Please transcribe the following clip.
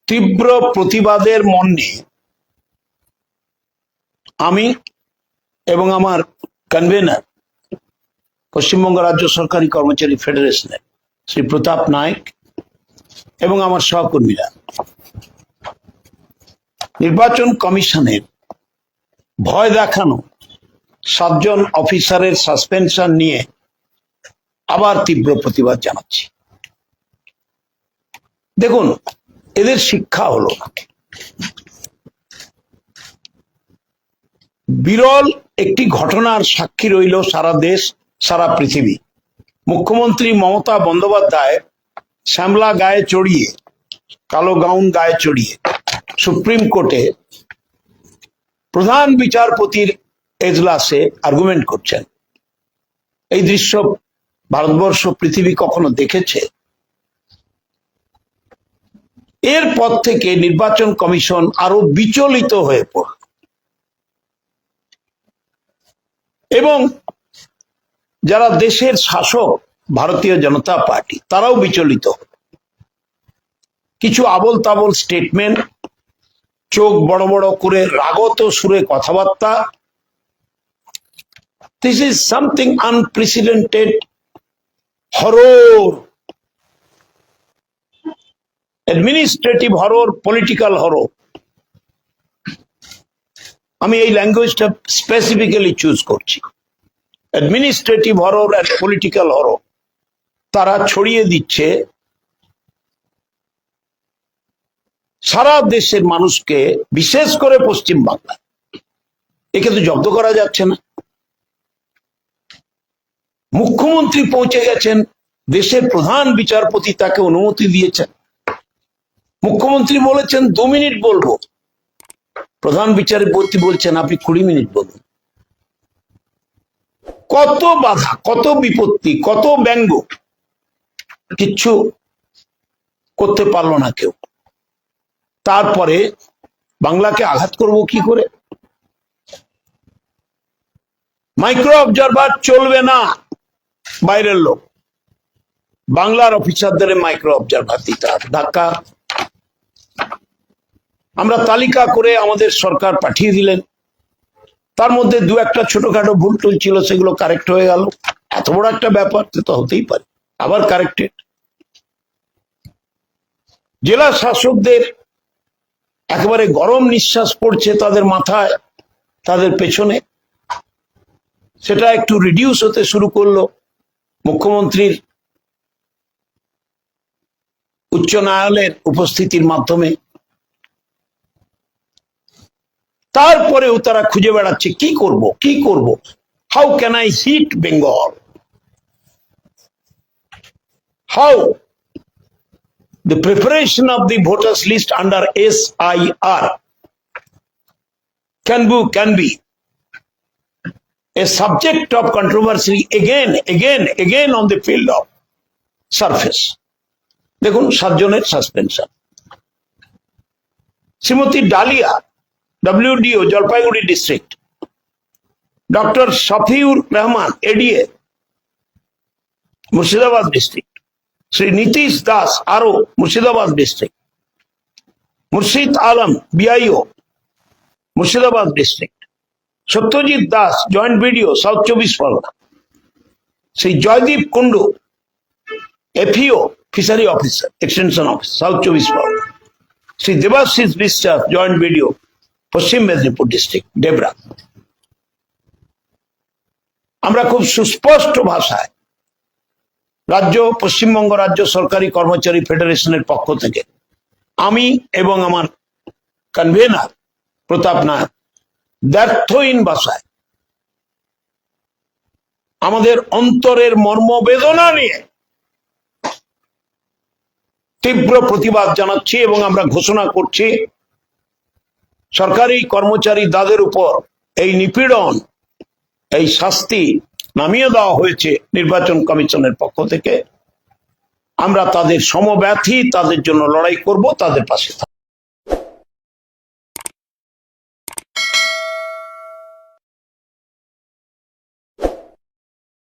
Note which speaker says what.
Speaker 1: তীব্র প্রতিবাদের মর্মে আমি এবং আমার কনভেনার পশ্চিমবঙ্গ রাজ্য সরকারি কর্মচারী ফেডারেশনের শ্রী প্রতাপ নায়ক এবং আমার সহকর্মীরা নির্বাচন কমিশনের ভয় দেখানো 7 জন অফিসারের সাসপেনশন নিয়ে আবার তীব্র প্রতিবাদ জানাচ্ছি। দেখুন, এদের শিক্ষা হলো না। বিরল একটি ঘটনার সাক্ষী রইল সারা দেশ, সারা পৃথিবী। মুখ্যমন্ত্রী মমতা বন্দ্যোপাধ্যায় শ্যামলা গায়ে চড়িয়ে, কালো গাউন গায়ে চড়িয়ে সুপ্রিম কোর্টে প্রধান বিচারপতির এজলাসে আর্গুমেন্ট করছেন। এই দৃশ্য ভারতবর্ষ, পৃথিবী কখনো দেখেছে? এরপর থেকে নির্বাচন কমিশন আরো বিচলিত হয়ে পড়ল এবং যারা দেশের শাসক ভারতীয় জনতা পার্টি তারাও বিচলিত হল। কিছু আবোল তাবোল স্টেটমেন্ট, চোখ বড় বড় করে রাগত সুরে কথাবার্তা। This is something unprecedented, horror, administrative horror, political horror. আমি এই ল্যাঙ্গুয়েজটা স্পেসিফিক্যালি চুজ করছি। অ্যাডমিনিস্ট্রেটিভ হরর আর পলিটিক্যাল হরর তারা ছড়িয়ে দিচ্ছে সারা দেশের মানুষকে, বিশেষ করে পশ্চিম বাংলা। একে তো জব্দ করা যাচ্ছে না। মুখ্যমন্ত্রী পৌঁছে গেছেন, দেশের প্রধান বিচারপতি তাকে অনুমতি দিয়েছেন। মুখ্যমন্ত্রী বলেছেন 2 মিনিট বলবো, প্রধান বিচারপতি বলছেন আপনি 20 মিনিট বলুন। কত বাধা, কত বিপত্তি, কত ব্যঙ্গ, কিচ্ছু করতে পারলো না কেউ। তারপরে বাংলাকে আঘাত করব কি করে? মাইক্রো অবজারভার চলবে না, বাইরের লোক। বাংলার অফিসারদের মাইক্রো অবজারভার দিতে হবে। ধাক্কা। আমরা তালিকা করে আমাদের সরকার পাঠিয়ে দিলেন। তার মধ্যে 2-1টা ছোটখাটো ভুল টুল ছিল, সেগুলো কারেক্ট হয়ে গেল। এত বড় একটা ব্যাপার তো হতেই পারে, আবার কারেক্টেড। জেলা শাসকদের একেবারে গরম নিঃশ্বাস পড়ছে তাদের মাথায়, তাদের পেছনে। সেটা একটু রিডিউস হতে শুরু করলো মুখ্যমন্ত্রীর উচ্চ ন্যায়ালয়ের উপস্থিতির মাধ্যমে। তারপরেও তারা খুঁজে বেড়াচ্ছে কি করব, কি করব। How can I hit Bengal? How the preparation of the voters list under SIR can be a subject of controversy again on the field of surface. দেখুন, 7 জনের suspension. Shrimati dahlia, WDO Jalpaiguri district, doctor Shafiur Rahman, ADA Murshidabad district, Shri Nitish Das, আরও Murshidabad district, মুর্শিদ Alam, BIO Murshidabad district, Satyajit Das, joint BDO south 24 Pargana, Shri Joydeep Kundu, FEO fishery officer, extension office, south 24 Pargana, Shri Debashis বিশ্বাস, joint BDO পশ্চিম Medinipur district, Debra. আমরা খুব সুস্পষ্ট ভাষায় পশ্চিমবঙ্গ রাজ্য সরকারি কর্মচারী ফেডারেশনের পক্ষ থেকে আমি এবং আমার কনভেনার প্রতাপ নায়ক দ্ব্যর্থহীন ভাষায় আমাদের অন্তরের মর্মবেদনা নিয়ে তীব্র প্রতিবাদ জানাচ্ছি এবং আমরা ঘোষণা করছি সরকারি কর্মচারী দাদের উপর এই নিপীড়ন, এই শাস্তি নামিয়ে দেওয়া হয়েছে নির্বাচন কমিশনের পক্ষ থেকে। আমরা তাদের সমব্যথী, তাদের জন্য লড়াই করব, তাদের পাশে থাকব।